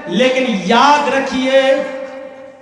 لیکن یاد رکھیے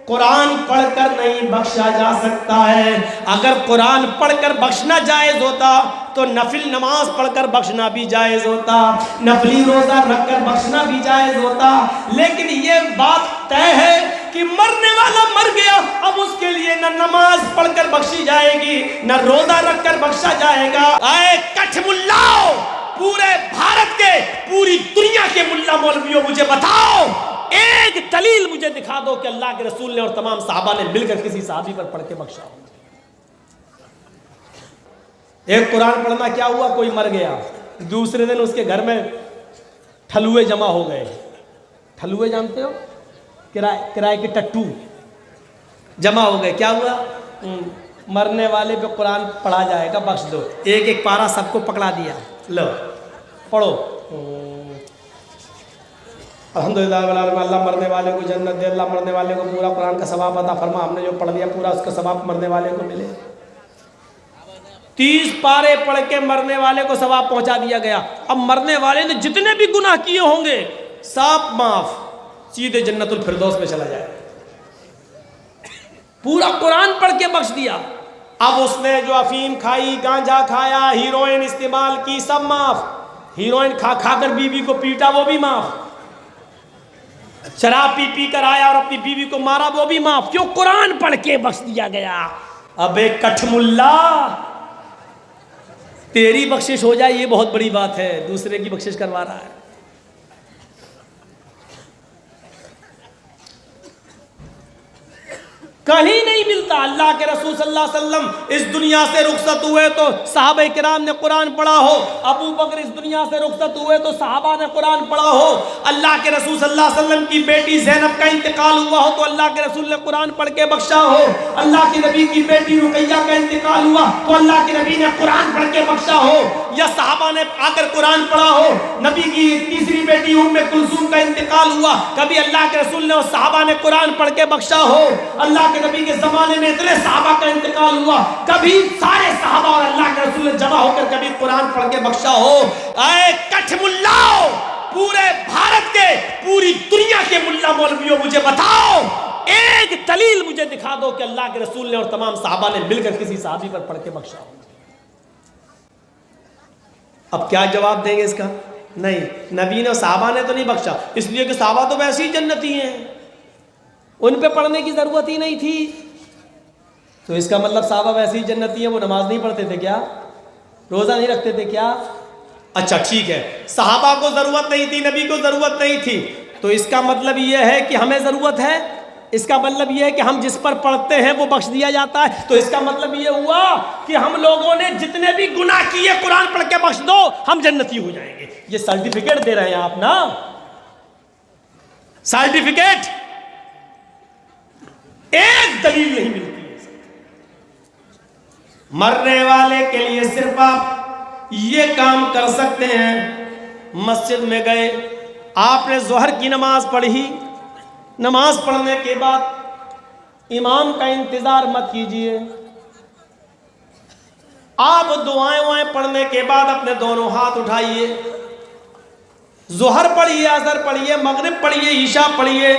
قرآن پڑھ کر نہیں بخشا جا سکتا ہے. اگر قرآن پڑھ کر بخشنا جائز ہوتا تو نفل نماز پڑھ کر بخشنا بھی جائز ہوتا, نفلی روزہ رکھ کر بخشنا بھی جائز ہوتا. لیکن یہ بات طے ہے کہ مرنے والا مر گیا, اب اس کے لیے نہ نماز پڑھ کر بخشی جائے گی نہ روزہ رکھ کر بخشا جائے گا. اے کٹھ ملاؤ, پورے بھارت کے, پوری دنیا کے ملا مولویوں, مجھے بتاؤ ایک دلیل مجھے دکھا دو کہ اللہ کے رسول نے اور تمام صحابہ نے مل کر کسی صحابی پر پڑھ کے بخشا ہو. ایک قرآن پڑھنا کیا ہوا, کوئی مر گیا, دوسرے دن اس کے گھر میں ٹھلوے جمع ہو گئے. ٹھلوے جانتے ہو, کرائے کے ٹٹو جمع ہو گئے. کیا ہوا, مرنے والے پہ قرآن پڑھا جائے گا, بخش دو. ایک ایک پارا سب کو پکڑا دیا, لو پڑھو. الحمدللہ اللہ مرنے والے کو جنت دے, اللہ مرنے والے کو پورا قرآن کا ثواب عطا فرما, ہم نے جو پڑھ لیا پورا اس کا ثواب مرنے والے کو ملے. 30 پارے پڑھ کے مرنے والے کو ثواب پہنچا دیا گیا. اب مرنے والے نے جتنے بھی گناہ کیے ہوں گے سب معاف, سیدھے جنت الفردوس میں چلا جائے. پورا قرآن پڑھ کے بخش دیا. اب اس نے جو افیم کھائی, گانجا کھایا, ہیروئن استعمال کی, سب معاف. ہیروئن کھا کھا کر بیوی کو پیٹا, وہ بھی معاف. شراب پی پی کر آیا اور اپنی بیوی کو مارا, وہ بھی معاف. کیوں, قرآن پڑھ کے بخش دیا گیا. اب ایک کٹھ ملا, تیری بخشش ہو جائے یہ بہت بڑی بات ہے, دوسرے کی بخشش کروا رہا ہے. کہیں نہیں ملتا. اللہ کے رسول صلی اللہ علیہ وسلم اس دنیا سے رخصت ہوئے تو صحابہ کرام نے قرآن پڑھا ہو, ابو بکر اس دنیا سے رخصت ہوئے تو صحابہ نے قرآن پڑھا ہو, اللہ کے رسول صلی اللہ علیہ وسلم کی بیٹی زینب کا انتقال ہوا ہو تو اللہ کے رسول نے قرآن پڑھ کے بخشا ہو, اللہ کے نبی کی بیٹی رقیہ کا انتقال ہوا تو اللہ کے نبی نے قرآن پڑھ کے بخشا ہو, یا صحابہ نے آ کر قرآن پڑھا ہو. نبی کی تیسری بیٹی ام کلثوم کا انتقال ہوا, کبھی اللہ کے رسول نے اور صحابہ نے قرآن پڑھ کے بخشا ہو. اللہ کے نبی کے زمانے میں اتنے صحابہ کا انتقال ہوا, کبھی سارے صحابہ اور اللہ کے رسول نے جمع ہو کر کبھی قرآن پڑھ کے بخشا ہو. اے کٹھ ملاؤ, پورے بھارت کے, پوری دنیا کے ملا مولویوں, مجھے بتاؤ ایک دلیل مجھے دکھا دو کہ اللہ کے رسول نے اور تمام صحابہ نے مل کر کسی صحابی پر پڑھ کے بخشا ہو. اب کیا جواب دیں گے اس کا؟ نہیں, نبی نے اور صحابہ نے تو نہیں بخشا, اس لیے کہ صحابہ تو ویسے ہی جنتی ہیں, ان پہ پڑھنے کی ضرورت ہی نہیں تھی. تو اس کا مطلب صحابہ ویسے ہی جنتی ہیں, وہ نماز نہیں پڑھتے تھے کیا, روزہ نہیں رکھتے تھے کیا؟ اچھا ٹھیک ہے, صحابہ کو ضرورت نہیں تھی, نبی کو ضرورت نہیں تھی, تو اس کا مطلب یہ ہے کہ ہمیں ضرورت ہے. اس کا مطلب یہ ہے کہ ہم جس پر پڑھتے ہیں وہ بخش دیا جاتا ہے. تو اس کا مطلب یہ ہوا کہ ہم لوگوں نے جتنے بھی گناہ کیے قرآن پڑھ کے بخش دو, ہم جنتی ہو جائیں گے. یہ سرٹیفکیٹ دے رہے ہیں آپ نا, سرٹیفکیٹ. ایک دلیل نہیں ملتی ہے. مرنے والے کے لیے صرف آپ یہ کام کر سکتے ہیں, مسجد میں گئے, آپ نے ظہر کی نماز پڑھی, نماز پڑھنے کے بعد امام کا انتظار مت کیجئے, آپ دعائیں پڑھنے کے بعد اپنے دونوں ہاتھ اٹھائیے, ظہر پڑھیے, عصر پڑھیے, مغرب پڑھیے, عشاء پڑھیے,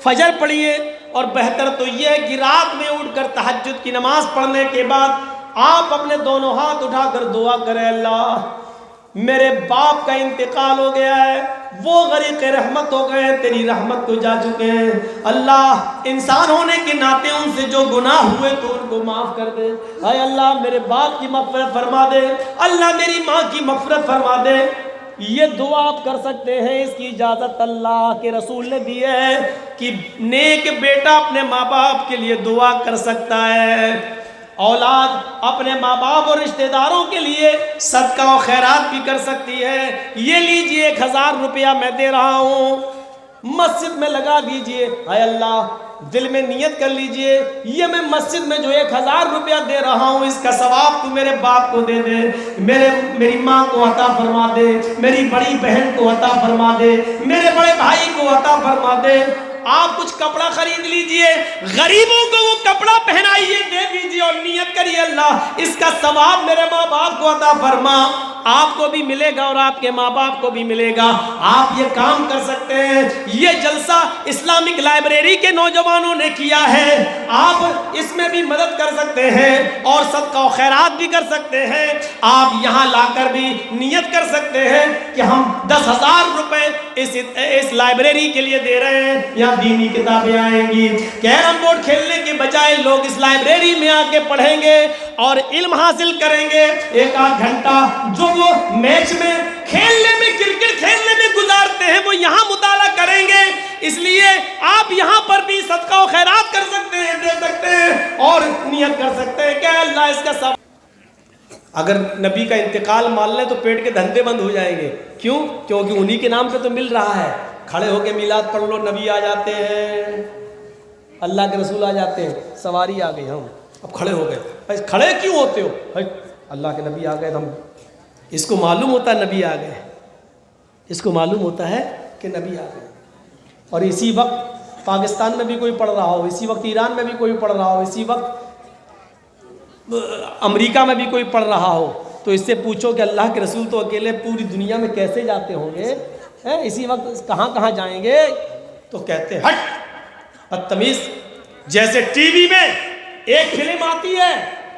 فجر پڑھیے. اور بہتر تو یہ ہے کہ رات میں اٹھ کر تہجد کی نماز پڑھنے کے بعد آپ اپنے دونوں ہاتھ اٹھا کر دعا کریں, اللہ میرے باپ کا انتقال ہو گیا ہے, وہ غریق رحمت ہو گئے, تیری رحمت کو جا چکے ہیں, اللہ انسان ہونے کے ناطے ان سے جو گناہ ہوئے تو ان کو معاف کر دے. اے اللہ میرے باپ کی مغفرت فرما دے, اللہ میری ماں کی مغفرت فرما دے. یہ دعا آپ کر سکتے ہیں, اس کی اجازت اللہ کے رسول نے دی ہے کہ نیک بیٹا اپنے ماں باپ کے لیے دعا کر سکتا ہے, اولاد اپنے ماں باپ اور رشتہ داروں کے لیے صدقہ و خیرات بھی کر سکتی ہے. یہ لیجئے 1000 روپیہ میں دے رہا ہوں, مسجد میں لگا دیجئے. اے اللہ دل میں نیت کر لیجئے, یہ میں مسجد میں جو 1000 روپیہ دے رہا ہوں اس کا ثواب تو میرے باپ کو دے دے, میری ماں کو عطا فرما دے, میری بڑی بہن کو عطا فرما دے, میرے بڑے بھائی کو عطا فرما دے. آپ کچھ کپڑا خرید لیجئے، غریبوں کو وہ کپڑا پہنائیے، دے دیجئے اور نیت کریے اللہ اس کا ثواب میرے ماں باپ کو عطا فرما، آپ کو بھی ملے گا اور آپ کے ماں باپ کو بھی ملے گا۔ آپ یہ کام کر سکتے ہیں۔ یہ جلسہ اسلامک لائبریری کے نوجوانوں نے کیا ہے، آپ اس میں بھی مدد کر سکتے ہیں اور صدقہ و خیرات بھی کر سکتے ہیں۔ آپ یہاں لا کر بھی نیت کر سکتے ہیں کہ ہم 10,000 روپے اس لائبریری کے لیے دے رہے ہیں، یہاں دینی کتابیں آئیں گی، کیرم بورڈ کھیلنے کے بجائے لوگ اس لائبریری میں آ کے پڑھیں گے اور علم حاصل کریں گے۔ 1-8 گھنٹہ جو وہ میچ میں کھیلنے میں، کرکٹ کھیلنے میں گزارتے ہیں، وہ یہاں مطالعہ کریں گے۔ اس لیے آپ یہاں پر بھی صدقہ و خیرات کر سکتے ہیں، دے سکتے ہیں اور نیت کر سکتے ہیں کہ اللہ اس کا ثواب۔ اگر نبی کا انتقال مان لیں تو پیٹ کے دھندے بند ہو جائیں گے۔ کیوں؟ کیونکہ انہی کے نام پہ تو مل رہا ہے۔ کھڑے ہو کے میلاد پڑھ لو، نبی آ جاتے ہیں، اللہ کے رسول آ جاتے ہیں، سواری آ گئی، ہم اب کھڑے ہو گئے۔ کھڑے کیوں ہوتے ہو؟ اللہ کے نبی آ گئے، ہم اس کو معلوم ہوتا ہے نبی آ گئے، اس کو معلوم ہوتا ہے کہ نبی آ گئے۔ اور اسی وقت پاکستان میں بھی کوئی پڑھ رہا ہو، اسی وقت ایران میں بھی کوئی پڑھ رہا ہو، اسی وقت امریکہ میں بھی کوئی پڑھ رہا ہو، تو اس سے پوچھو کہ اللہ کے رسول تو اکیلے پوری دنیا میں کیسے جاتے ہوں گے، اسی وقت کہاں کہاں جائیں گے؟ تو کہتے ہیں ہٹ بدتمیز۔ جیسے ٹی وی میں ایک فلم آتی ہے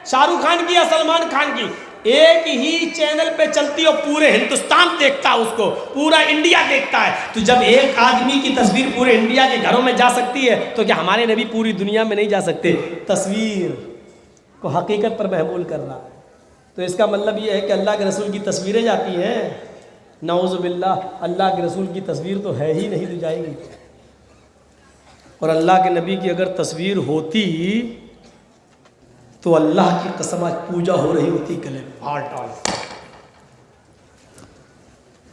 شاہ رخ خان کی یا سلمان خان کی، ایک ہی چینل پہ چلتی اور پورے ہندوستان دیکھتا ہے، اس کو پورا انڈیا دیکھتا ہے۔ تو جب ایک آدمی کی تصویر پورے انڈیا کے گھروں میں جا سکتی ہے تو کیا ہمارے نبی پوری دنیا میں نہیں جا سکتے؟ تصویر کو حقیقت پر محمول کرنا، تو اس کا مطلب یہ ہے کہ اللہ کے رسول کی تصویریں جاتی ہیں؟ نعوذ باللہ، اللہ کے رسول کی تصویر تو ہے ہی نہیں، تو جائے گی۔ اور اللہ کے نبی کی اگر تصویر ہوتی تو اللہ کی قسم آج پوجا ہو رہی ہوتی گلے میں ڈال۔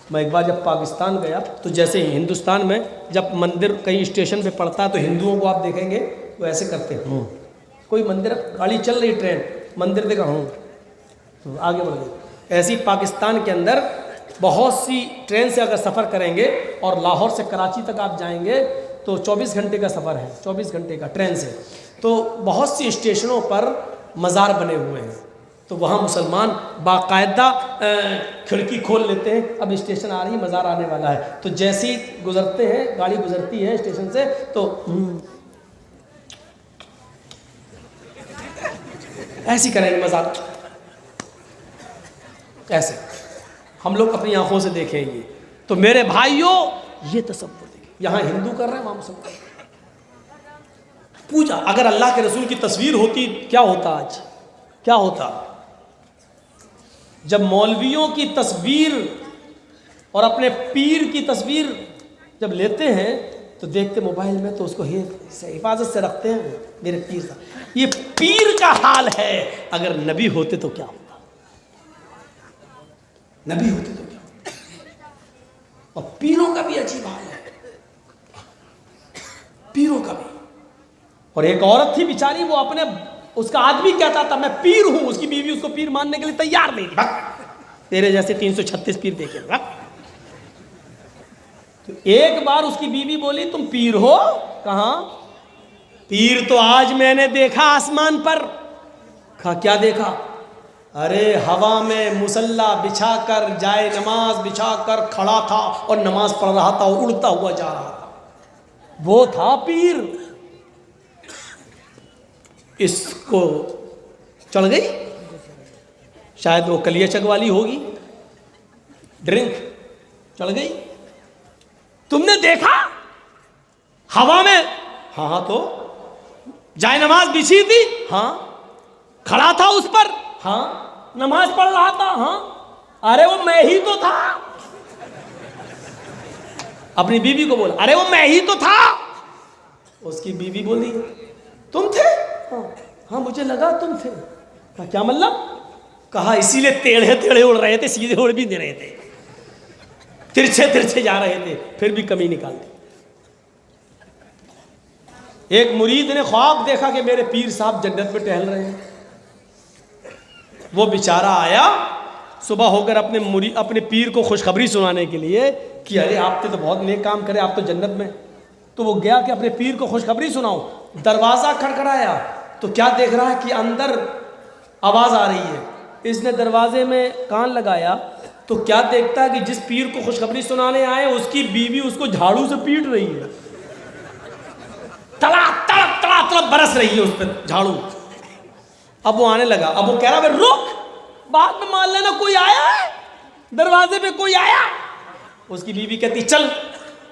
میں ایک بار جب پاکستان گیا تو جیسے ہندوستان میں جب مندر کہیں اسٹیشن پہ پڑتا ہے تو ہندوؤں کو آپ دیکھیں گے وہ ایسے کرتے ہیں، کوئی مندر گاڑی چل رہی، ٹرین مندر دیکھا ہوں تو آگے بڑھ گئی۔ ایسی پاکستان کے اندر بہت سی ٹرین سے اگر سفر کریں گے اور لاہور سے کراچی تک آپ جائیں گے تو 24 گھنٹے کا سفر ہے، 24 گھنٹے کا ٹرین سے، تو بہت سی اسٹیشنوں پر مزار بنے ہوئے ہیں، تو وہاں مسلمان باقاعدہ کھڑکی کھول لیتے ہیں، اب اسٹیشن آ رہی ہے، مزار آنے والا ہے، تو جیسے ہی گزرتے ہیں، گاڑی گزرتی ہے اسٹیشن سے، تو ایسی کریں گے مزار، ایسے ہم لوگ اپنی آنکھوں سے دیکھیں گے۔ تو میرے بھائیوں یہ تصور دیکھیں، یہاں ہندو کر رہے ہیں، وہاں مسلمان پوجا۔ اگر اللہ کے رسول کی تصویر ہوتی کیا ہوتا؟ آج کیا ہوتا؟ جب مولویوں کی تصویر اور اپنے پیر کی تصویر جب لیتے ہیں تو دیکھتے موبائل میں تو اس کو حفاظت سے رکھتے ہیں، میرے پیر صاحب۔ یہ پیر کا حال ہے، اگر نبی ہوتے تو کیا ہوتا؟ نبی ہوتے تو کیا ہوتا؟ اور پیروں کا بھی عجیب حال ہے، پیروں کا بھی۔ اور ایک عورت تھی بیچاری، وہ اپنے اس کا آدمی کہتا تھا میں پیر ہوں، اس کی بیوی اس کو پیر ماننے کے لیے تیار نہیں تھی، تیرے جیسے 336 پیر دیکھے گا۔ تو ایک بار اس کی بیوی بولی تم پیر ہو؟ کہاں پیر تو آج میں نے دیکھا آسمان پر۔ کہا کیا دیکھا؟ ارے ہوا میں مصلا بچھا کر، جائے نماز بچھا کر کھڑا تھا اور نماز پڑھ رہا تھا اور اڑتا ہوا جا رہا تھا، وہ تھا پیر۔ اس کو چڑھ گئی، شاید وہ کلیہ چگ والی ہوگی، ڈرنک چڑھ گئی۔ تم نے دیکھا ہوا میں؟ ہاں تو جائے نماز بچھی تھی؟ ہاں۔ کھڑا تھا اس پر؟ ہاں۔ نماز پڑھ رہا تھا؟ ہاں۔ ارے وہ میں ہی تو تھا۔ اپنی بیوی کو بولا ارے وہ میں ہی تو تھا۔ اس کی بیوی بولی تم تھے؟ ہاں مجھے لگا تم تھے۔ کہا کیا مطلب؟ کہا اسی لیے ٹیڑھے ٹیڑھے اڑ رہے تھے، سیدھے اڑ بھی نہیں رہے تھے، ترچھے ترچھے جا رہے تھے، پھر بھی کمی نکال دی۔ ایک مرید نے خواب دیکھا کہ میرے پیر صاحب جنت میں ٹہل رہے ہیں۔ وہ بیچارہ آیا صبح ہو کر اپنے پیر کو خوشخبری سنانے کے لیے کہ ارے آپ نے تو بہت نیک کام کرے، آپ تو جنت میں۔ تو وہ گیا کہ اپنے پیر کو خوشخبری سناؤں. دروازہ کھڑکھڑایا تو کیا دیکھ رہا ہے کہ اندر آواز آ رہی ہے. اس نے دروازے میں کان لگایا تو کیا دیکھتا ہے کہ جس پیر کو خوشخبری سنانے آئے اس کی بیوی اس کو جھاڑو سے پیٹ رہی ہے. تڑا تڑا تڑا تڑا برس رہی ہے اس پہ جھاڑو. اب وہ آنے لگا. اب وہ کہہ رہا ہے رک, بعد میں مان لینا کوئی آیا ہے, دروازے پہ کوئی آیا. اس کی بیوی کہتی چل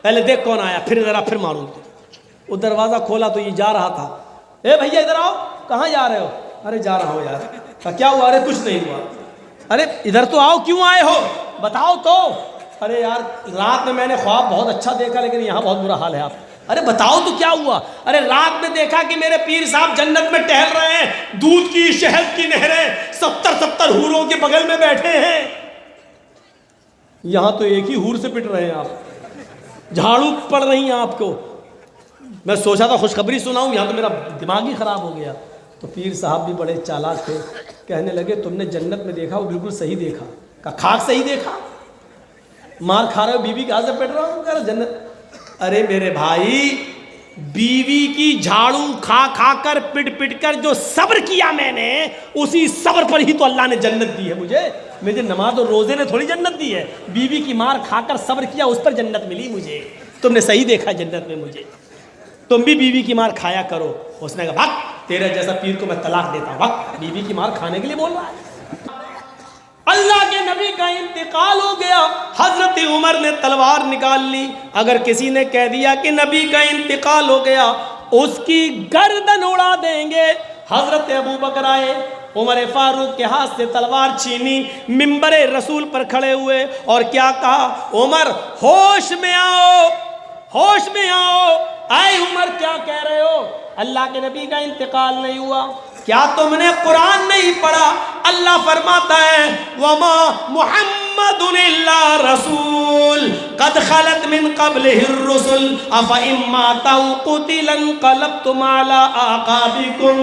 پہلے دیکھ کون آیا, پھر ذرا پھر ماروں گی. وہ دروازہ کھولا تو یہ جا رہا تھا. اے بھیا ادھر آؤ. کہاں جا رہے ہو؟ ارے جا رہا ہوں یار. کیا ہوا؟ ارے کچھ نہیں ہوا. ارے ادھر تو آؤ, کیوں آئے ہو بتاؤ تو. ارے یار رات میں نے خواب بہت اچھا دیکھا لیکن یہاں بہت برا حال ہے. آپ ارے بتاؤ تو کیا ہوا؟ ارے رات میں دیکھا کہ میرے پیر صاحب جنت میں ٹہل رہے ہیں, دودھ کی شہد کی نہریں 70 حوروں کے بغل میں بیٹھے ہیں. یہاں تو ایک ہی حور سے پٹ رہے ہیں آپ, جھاڑو پڑ رہی ہیں آپ کو. میں سوچا تھا خوشخبری سناؤں, یہاں تو میرا دماغ ہی خراب ہو گیا. تو پیر صاحب بھی بڑے چالاک تھے, کہنے لگے تم نے جنت میں دیکھا, وہ بالکل صحیح دیکھا. کہا کھاک صحیح دیکھا؟ مار کھا رہے ہو, بیوی کہاں سے پٹ رہا ہوں؟ کہہ رہا جنت. ارے میرے بھائی, بیوی کی جھاڑو کھا کھا کر پٹ پٹ کر جو صبر کیا میں نے, اسی صبر پر ہی تو اللہ نے جنت دی ہے مجھے. مجھے نماز اور روزے نے تھوڑی جنت دی ہے, بیوی کی مار کھا کر صبر کیا اس پر جنت ملی مجھے. تم نے صحیح دیکھا جنت میں مجھے. تم بھی بیوی کی مار کھایا کرو. اس نے کہا بھاگ, تیرے جیسا پیر کو میں طلاق دیتا ہوں. بھاگ, بیوی کی مار کھانے کے لیے بول رہا ہے. اللہ کے نبی کا انتقال ہو گیا. حضرت عمر نے تلوار نکال لی. اگر کسی نے کہہ دیا کہ نبی کا انتقال ہو گیا, اس کی گردن اڑا دیں گے. حضرت ابو بکر آئے, عمر فاروق کے ہاتھ سے تلوار چھینی, منبر رسول پر کھڑے ہوئے اور کیا کہا, عمر ہوش میں آؤ, ہوش میں آؤ. اے عمر کیا کہہ رہے ہو؟ اللہ کے نبی کا انتقال نہیں ہوا. کیا تم نے قرآن نہیں پڑھا؟ اللہ فرماتا ہے وَمَا مُحَمَّدٌ إِلَّا رَسُولٌ قَدْ خَلَتْ مِنْ قَبْلِهِ الرُّسُلُ أَفَإِن مَّاتَ أَوْ قُتِلَ انقلبتم عَلَىٰ أَعْقَابِكُمْ.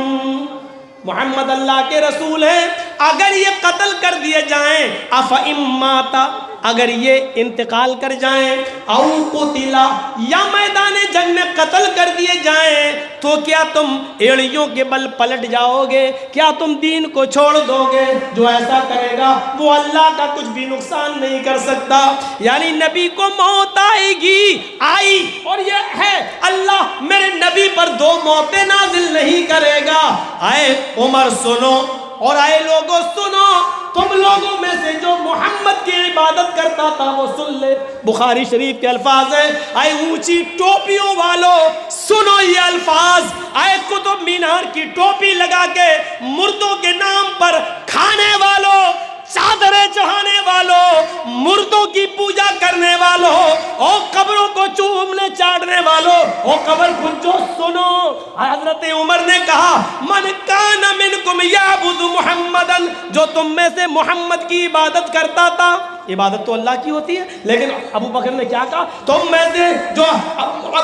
محمد اللہ کے رسول ہیں, اگر یہ قتل کر دیے جائیں, أَفَإِن مَّاتَ اگر یہ انتقال کر جائیں, او قتلا یا میدان جنگ میں قتل کر دیے جائیں, تو کیا تم ایڑیوں کے بل پلٹ جاؤ گے؟ کیا تم دین کو چھوڑ دو گے؟ جو ایسا کرے گا وہ اللہ کا کچھ بھی نقصان نہیں کر سکتا. یعنی نبی کو موت آئے گی, آئی, اور یہ ہے اللہ میرے نبی پر 2 موتیں نازل نہیں کرے گا. آئے عمر سنو, اور آئے لوگوں سنو, تم لوگوں میں سے جو محمد کی عبادت کرتا تھا وہ سن لے. بخاری شریف کے الفاظ ہیں, آئے اونچی ٹوپیوں والوں سنو یہ الفاظ. آئے قطب مینار کی ٹوپی لگا کے مردوں کے نام پر کھانے والوں, چادریں چڑھانے والوں, مردوں کی پوجا کرنے والوں, اور قبروں کو چومنے چاٹنے والوں, اور قبر پوجو سنو. حضرت عمر نے کہا من کان منکم یعبد محمدن, جو تم میں سے محمد کی عبادت کرتا تھا. عبادت تو اللہ کی ہوتی ہے, لیکن ابو بکر نے کیا کہا, تم میں سے جو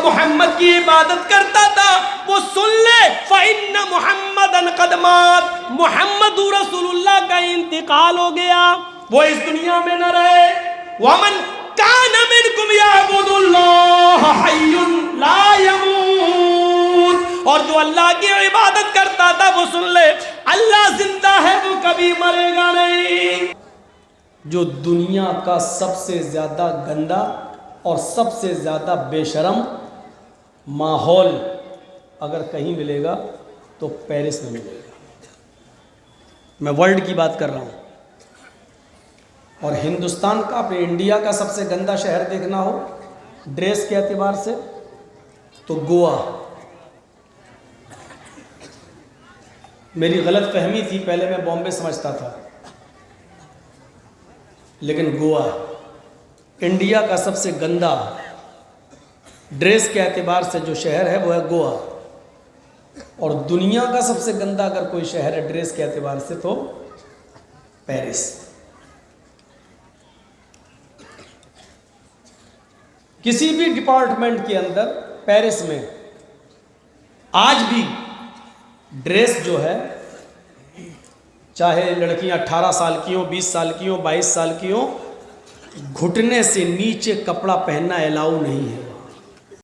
محمد کی عبادت کرتا تھا وہ سن لے, فإن محمدن قد مات, محمد رسول اللہ کا انتقال ہو گیا, وہ اس دنیا میں نہ رہے. ومن کان منکم یعبد اللہ حی لا یموت, اور جو اللہ کی عبادت کرتا تھا وہ سن لے اللہ زندہ ہے, وہ کبھی مرے گا نہیں. جو دنیا کا سب سے زیادہ گندا اور سب سے زیادہ بے شرم ماحول اگر کہیں ملے گا تو پیرس میں ملے گا. میں ورلڈ کی بات کر رہا ہوں. اور ہندوستان کا, اپنے انڈیا کا سب سے گندا شہر دیکھنا ہو ڈریس کے اعتبار سے تو گوا. میری غلط فہمی تھی, پہلے میں بامبے سمجھتا تھا, لیکن گوا انڈیا کا سب سے گندا ڈریس کے اعتبار سے جو شہر ہے وہ ہے گوا. اور دنیا کا سب سے گندا اگر کوئی شہر ہے ڈریس کے اعتبار سے تو پیرس. کسی بھی ڈپارٹمنٹ کے اندر پیرس میں آج بھی ڈریس جو ہے, چاہے لڑکیاں 18 سال کی ہوں, 20 سال کی ہوں, 22 سال کی ہوں, گھٹنے سے نیچے کپڑا پہننا الاؤ نہیں ہے.